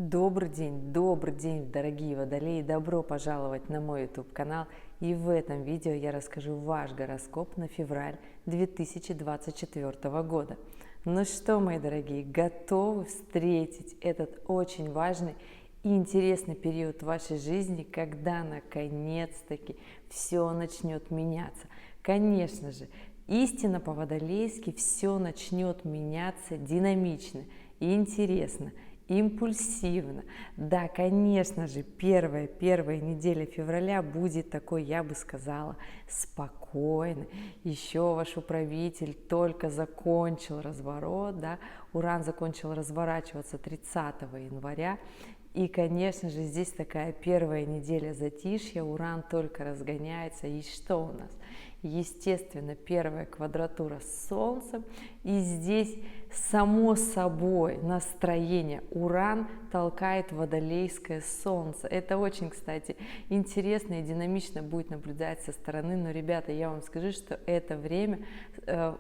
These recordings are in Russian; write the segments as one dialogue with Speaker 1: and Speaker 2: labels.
Speaker 1: Добрый день, дорогие водолеи! Добро пожаловать на мой YouTube-канал. И в этом видео я расскажу ваш гороскоп на февраль 2024 года. Ну что, мои дорогие, готовы встретить этот очень важный и интересный период в вашей жизни, когда наконец-таки все начнет меняться? Конечно же, истинно по-водолейски все начнет меняться динамично и интересно, импульсивно. Да, конечно же, первая неделя февраля будет такой, я бы сказала, спокойной. Еще ваш управитель только закончил разворот, да, Уран закончил разворачиваться 30 января. И, конечно же, здесь такая первая неделя затишья, Уран только разгоняется. И что у нас? Естественно, первая квадратура с Солнцем, и здесь само собой настроение. Уран толкает водолейское Солнце. Это очень, кстати, интересно и динамично будет наблюдать со стороны. Но, ребята, я вам скажу, что это время,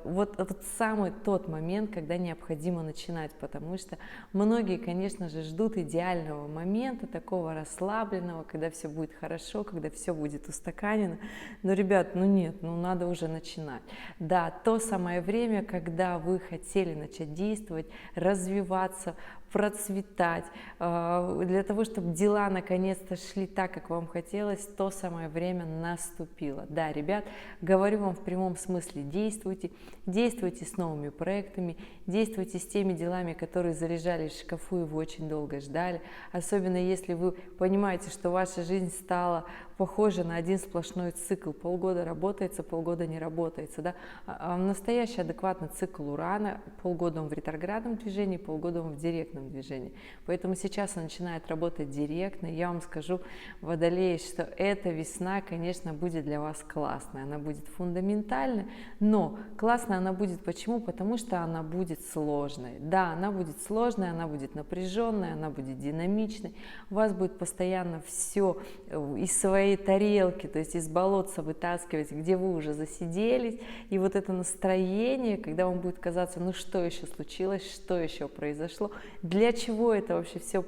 Speaker 1: вот самый тот момент, когда необходимо начинать, потому что многие, конечно же, ждут идеального момента, такого расслабленного, когда все будет хорошо, когда все будет устаканено. Но, ребят, нет, надо уже начинать. Да, то самое время, когда вы хотели начать действовать, развиваться, процветать, для того, чтобы дела наконец-то шли так, как вам хотелось, то самое время наступило. Да, ребят, говорю вам в прямом смысле, действуйте с новыми проектами, действуйте с теми делами, которые залежались в шкафу и вы очень долго ждали, особенно если вы понимаете, что ваша жизнь стала похожа на один сплошной цикл, полгода работается, полгода не работается, да? Настоящий адекватный цикл Урана, полгода он в ретроградном движении, полгода он в директном движении, поэтому сейчас он начинает работать директно. Я вам скажу, водолеи, что эта весна, конечно, будет для вас классная, она будет фундаментальной, но классная она будет почему? Потому что она будет сложной. Да, она будет сложной, она будет напряженной, она будет динамичной, у вас будет постоянно все из своей тарелки, то есть из болотца вытаскивать, где вы уже засиделись, и вот это настроение, когда вам будет казаться, ну что еще случилось, что еще произошло, для чего это вообще все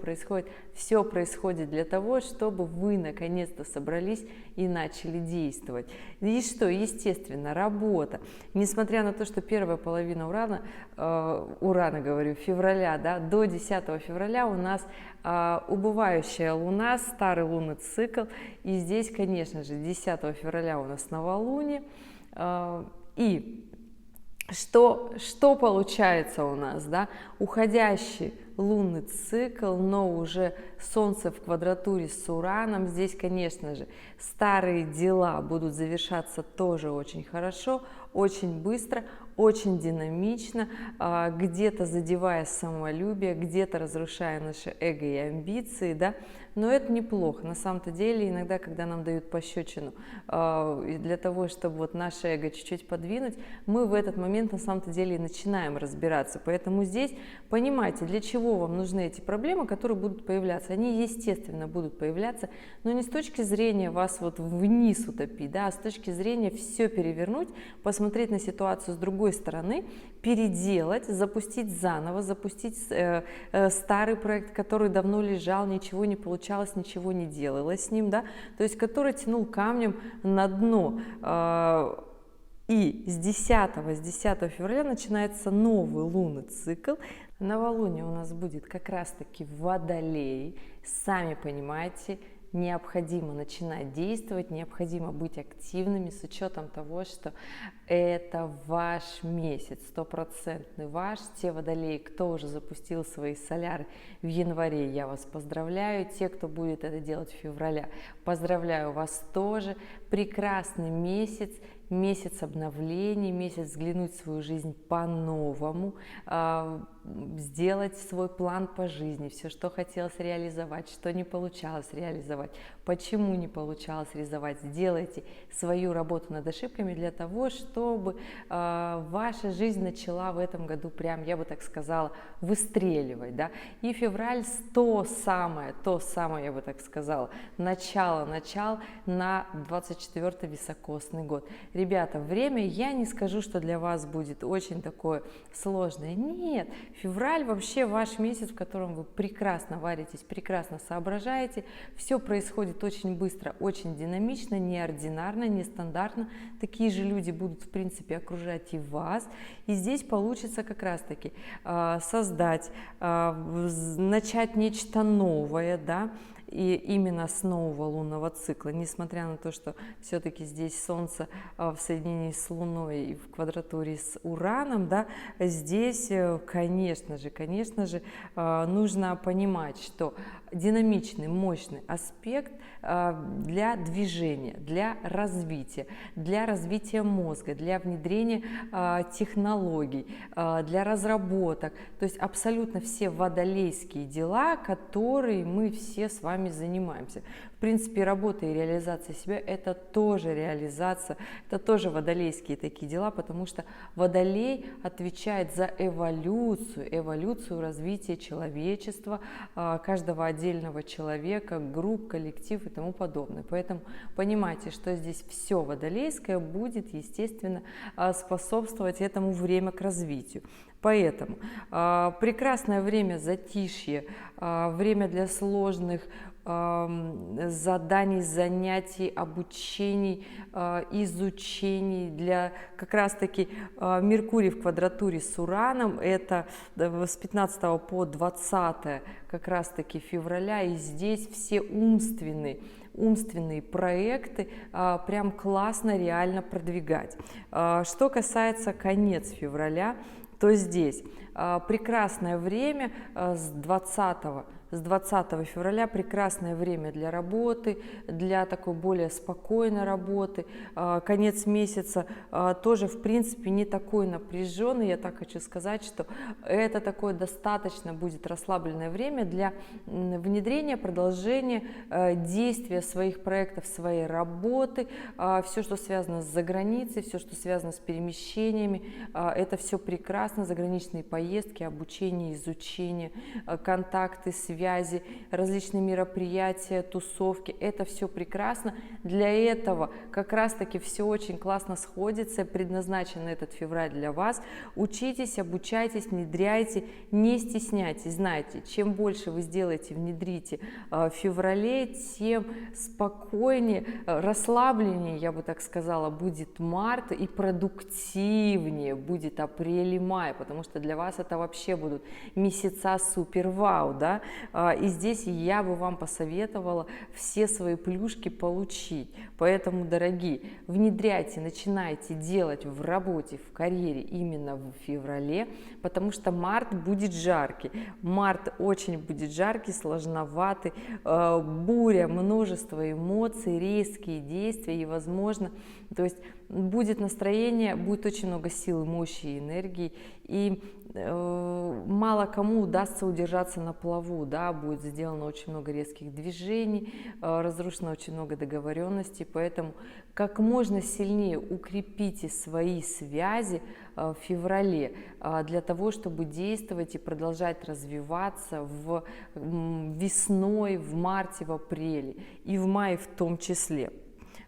Speaker 1: происходит для того, чтобы вы наконец-то собрались и начали действовать. И что, естественно, работа, несмотря на то, что первая половина февраля, да, до 10 февраля у нас убывающая Луна, старый лунный цикл, и здесь, конечно же, 10 февраля у нас новолуние, и что получается у нас, да, уходящий лунный цикл, но уже Солнце в квадратуре с Ураном, здесь, конечно же, старые дела будут завершаться тоже очень хорошо, очень быстро, очень динамично, где-то задевая самолюбие, где-то разрушая наше эго и амбиции, да, но это неплохо. На самом-то деле, иногда, когда нам дают пощечину для того, чтобы вот наше эго чуть-чуть подвинуть, мы в этот момент на самом-то деле и начинаем разбираться. Поэтому здесь понимайте, для чего вам нужны эти проблемы, которые будут появляться. Они, естественно, будут появляться, но не с точки зрения вас вот вниз утопить, да, а с точки зрения все перевернуть, посмотреть на ситуацию с другой стороны, переделать, запустить заново, запустить старый проект, который давно лежал, ничего не получалось, ничего не делалось с ним, да, то есть который тянул камнем на дно. И с 10 февраля начинается новый лунный цикл. Новолуние у нас будет как раз-таки в Водолее. Сами понимаете, необходимо начинать действовать, необходимо быть активными с учетом того, что это ваш месяц, стопроцентный ваш. Те водолеи, кто уже запустил свои соляры в январе, я вас поздравляю. Те, кто будет это делать в феврале, поздравляю вас тоже. Прекрасный месяц, месяц обновлений, месяц взглянуть в свою жизнь по-новому, сделать свой план по жизни, все, что хотелось реализовать, что не получалось реализовать, почему не получалось реализовать. Сделайте свою работу над ошибками для того, чтобы ваша жизнь начала в этом году прям, я бы так сказала, выстреливать, да. И февраль то самое, я бы так сказала, начало на 24-й високосный год. ребята, время, я не скажу, что для вас будет очень такое сложное. Нет, февраль вообще ваш месяц, в котором вы прекрасно варитесь, прекрасно соображаете, все происходит очень быстро, очень динамично, неординарно, нестандартно. Такие же люди будут, в принципе, окружать и вас. И здесь получится как раз-таки создать, начать нечто новое, да, и именно с нового лунного цикла, несмотря на то, что все-таки здесь Солнце в соединении с Луной и в квадратуре с Ураном, да, здесь, конечно же, нужно понимать, что динамичный, мощный аспект для движения, для развития мозга, для внедрения технологий, для разработок, то есть абсолютно все водолейские дела, которые мы все с вами занимаемся. В принципе, работа и реализация себя – это тоже реализация, это тоже водолейские такие дела, потому что водолей отвечает за эволюцию развития человечества, каждого отдельного человека, групп, коллектив и тому подобное. Поэтому понимайте, что здесь все водолейское будет, естественно, способствовать этому время к развитию. Поэтому прекрасное время затишье, время для сложных заданий, занятий, обучений, изучений, для как раз-таки Меркурий в квадратуре с Ураном, это с 15 по 20 как раз-таки февраля, и здесь все умственные проекты прям классно, реально продвигать. Что касается конец февраля, то здесь прекрасное время с 20 февраля, прекрасное время для работы, для такой более спокойной работы. Конец месяца тоже, в принципе, не такой напряженный. Я так хочу сказать, что это такое достаточно будет расслабленное время для внедрения, продолжения действия своих проектов, своей работы. Все, что связано с заграницей, все, что связано с перемещениями, это все прекрасно. Заграничные поездки, обучение, изучение, контакты, связи, различные мероприятия, тусовки, это все прекрасно. Для этого как раз-таки все очень классно сходится, предназначен этот февраль для вас. Учитесь, обучайтесь, внедряйте, не стесняйтесь. Знаете, чем больше вы сделаете, внедрите в феврале, тем спокойнее, расслабленнее, я бы так сказала, будет март, и продуктивнее будет апрель и май, потому что для вас это вообще будут месяца супер-вау, да. И здесь я бы вам посоветовала все свои плюшки получить. Поэтому, дорогие, внедряйте, начинайте делать в работе, в карьере именно в феврале, потому что март будет жаркий. Март очень будет жаркий, сложноватый, буря, множество эмоций, резкие действия и, возможно, то есть будет настроение, будет очень много силы, мощи и энергии, и мало кому удастся удержаться на плаву, да, будет сделано очень много резких движений, разрушено очень много договоренностей, поэтому как можно сильнее укрепите свои связи в феврале для того, чтобы действовать и продолжать развиваться весной, в марте, в апреле и в мае в том числе.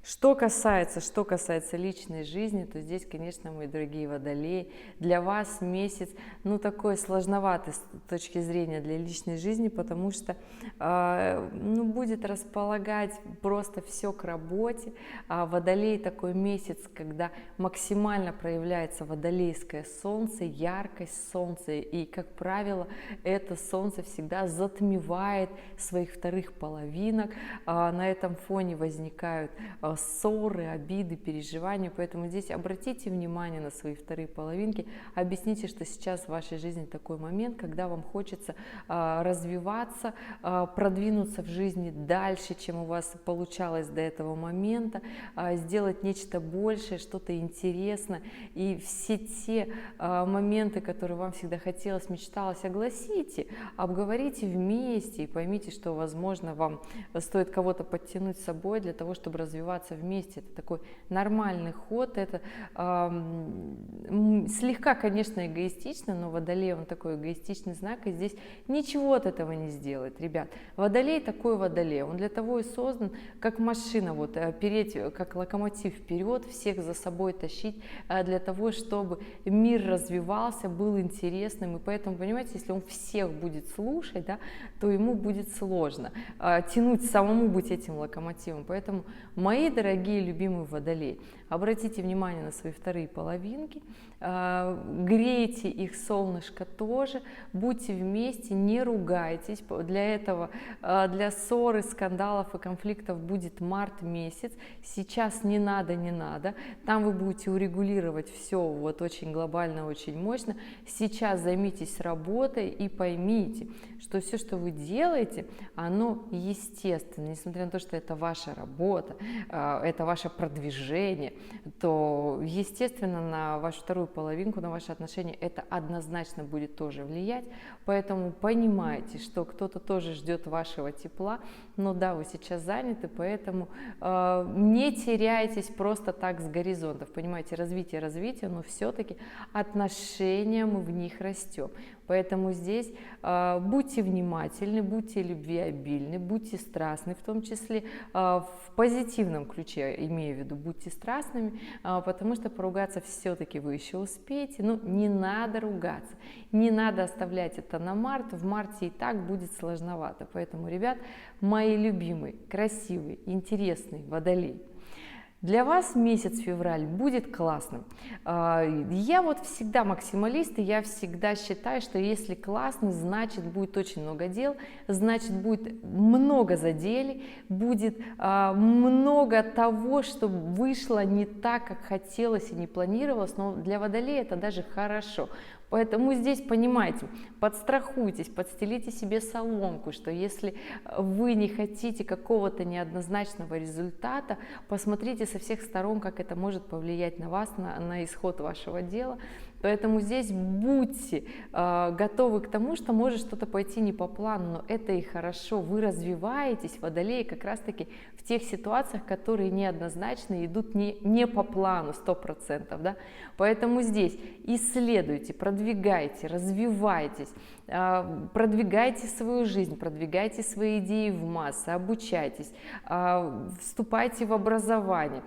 Speaker 1: Что касается личной жизни, то здесь, конечно, мои дорогие водолеи, для вас месяц, ну, такой сложноватый с точки зрения для личной жизни, потому что, ну, будет располагать просто все к работе. Водолей такой месяц, когда максимально проявляется водолейское солнце, яркость солнца, и, как правило, это солнце всегда затмевает своих вторых половинок, на этом фоне возникают ссоры, обиды, переживания, поэтому здесь обратите внимание на свои вторые половинки, объясните, что сейчас в вашей жизни такой момент, когда вам хочется развиваться, продвинуться в жизни дальше, чем у вас получалось до этого момента, сделать нечто большее, что-то интересное, и все те моменты, которые вам всегда хотелось, мечталось, огласите, обговорите вместе и поймите, что, возможно, вам стоит кого-то подтянуть с собой для того, чтобы развиваться развиваться вместе. Это такой нормальный ход, это слегка, конечно, эгоистично, но Водолей, он такой эгоистичный знак, и здесь ничего от этого не сделает, ребят. Водолей такой Водолей, он для того и создан, как машина, вот, переть, как локомотив вперед, всех за собой тащить, для того, чтобы мир развивался, был интересным, и поэтому, понимаете, если он всех будет слушать, да, то ему будет сложно тянуть, самому быть этим локомотивом. Поэтому, мои дорогие любимые Водолеи, обратите внимание на свои вторые половинки, грейте их солнышко тоже, будьте вместе, не ругайтесь. Для этого, для ссоры, скандалов и конфликтов будет март месяц. Сейчас не надо, там вы будете урегулировать все вот очень глобально, очень мощно. Сейчас займитесь работой и поймите, что все, что вы делаете, оно естественно, несмотря на то, что это ваша работа, это ваше продвижение, то естественно на вашу вторую половинку, на ваши отношения это однозначно будет тоже влиять, поэтому понимайте, что кто-то тоже ждет вашего тепла, но да, вы сейчас заняты, поэтому не теряйтесь просто так с горизонтов, понимаете, развитие, но все-таки отношения мы в них растем. Поэтому здесь будьте внимательны, будьте любвеобильны, будьте страстны, в том числе в позитивном ключе, имею в виду, будьте страстными, потому что поругаться все-таки вы еще успеете, но не надо ругаться, не надо оставлять это на март, в марте и так будет сложновато. Поэтому, ребят, мои любимые, красивые, интересные Водолеи, для вас месяц февраль будет классным. Я вот всегда максималист, и я всегда считаю, что если классно, значит будет очень много дел, значит будет много заделий, будет много того, что вышло не так, как хотелось и не планировалось, но для Водолея это даже хорошо. Поэтому здесь, понимаете, подстрахуйтесь, подстелите себе соломку, что если вы не хотите какого-то неоднозначного результата, посмотрите со всех сторон, как это может повлиять на вас, на исход вашего дела. Поэтому здесь будьте готовы к тому, что может что-то пойти не по плану, но это и хорошо. Вы развиваетесь, Водолеи, как раз-таки в тех ситуациях, которые неоднозначно идут не по плану 100%. Да? Поэтому здесь исследуйте, продвигайте, развивайтесь, продвигайте свою жизнь, продвигайте свои идеи в массы, обучайтесь, вступайте в образование,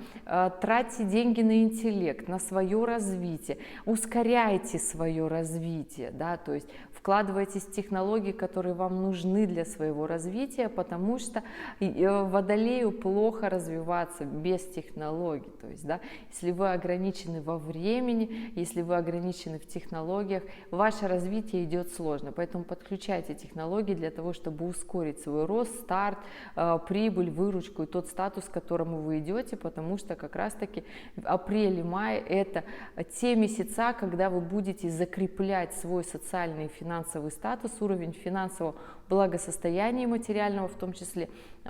Speaker 1: тратьте деньги на интеллект, на свое развитие, ускоряйте свое развитие, да, то есть вкладывайтесь в технологии, которые вам нужны для своего развития, потому что Водолею плохо развиваться без технологий, то есть, да, если вы ограничены во времени, если вы ограничены в технологиях, ваше развитие идет сложно, поэтому подключайте технологии для того, чтобы ускорить свой рост, старт, прибыль, выручку и тот статус, к которому вы идете, потому что как раз-таки апрель и май это те месяца, когда вы будете закреплять свой социальный и финансовый статус, уровень финансового благосостояния материального в том числе.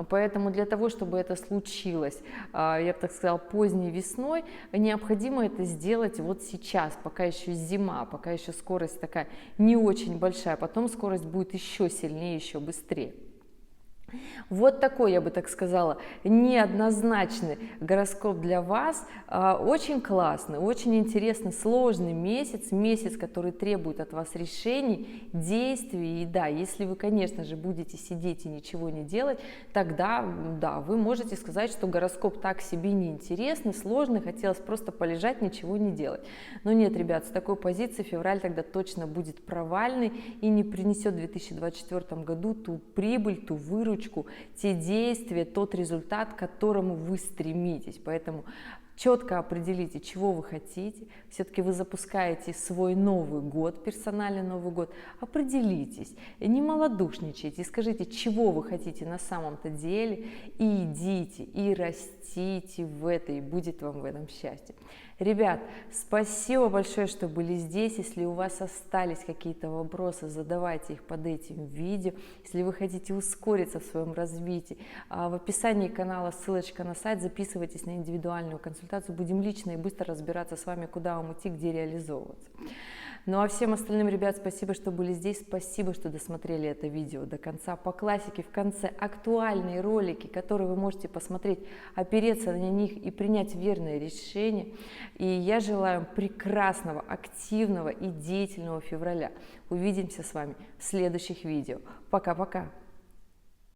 Speaker 1: Поэтому для того, чтобы это случилось, я бы так сказала, поздней весной, необходимо это сделать вот сейчас, пока еще зима, пока еще скорость такая не очень большая, потом скорость будет еще сильнее, еще быстрее. Вот такой, я бы так сказала, неоднозначный гороскоп для вас, очень классный, очень интересный, сложный месяц, месяц, который требует от вас решений, действий, и да, если вы, конечно же, будете сидеть и ничего не делать, тогда, да, вы можете сказать, что гороскоп так себе неинтересный, сложный, хотелось просто полежать, ничего не делать. Но нет, ребят, с такой позиции февраль тогда точно будет провальный и не принесет в 2024 году ту прибыль, ту выручку, те действия, тот результат, к которому вы стремитесь. Поэтому четко определите, чего вы хотите. Все-таки вы запускаете свой Новый год, персональный Новый год. Определитесь, не малодушничайте, скажите, чего вы хотите на самом-то деле, и идите, и растите в это, и будет вам в этом счастье. Ребят, спасибо большое, что были здесь. Если у вас остались какие-то вопросы, задавайте их под этим видео. Если вы хотите ускориться в своем развитии, в описании канала ссылочка на сайт, записывайтесь на индивидуальную консультацию. Будем лично и быстро разбираться с вами, куда вам идти, где реализовываться. Ну а всем остальным, ребят, спасибо, что были здесь, спасибо, что досмотрели это видео до конца. По классике в конце актуальные ролики, которые вы можете посмотреть, опереться на них и принять верное решение. И я желаю прекрасного, активного и деятельного февраля. Увидимся с вами в следующих видео. Пока-пока!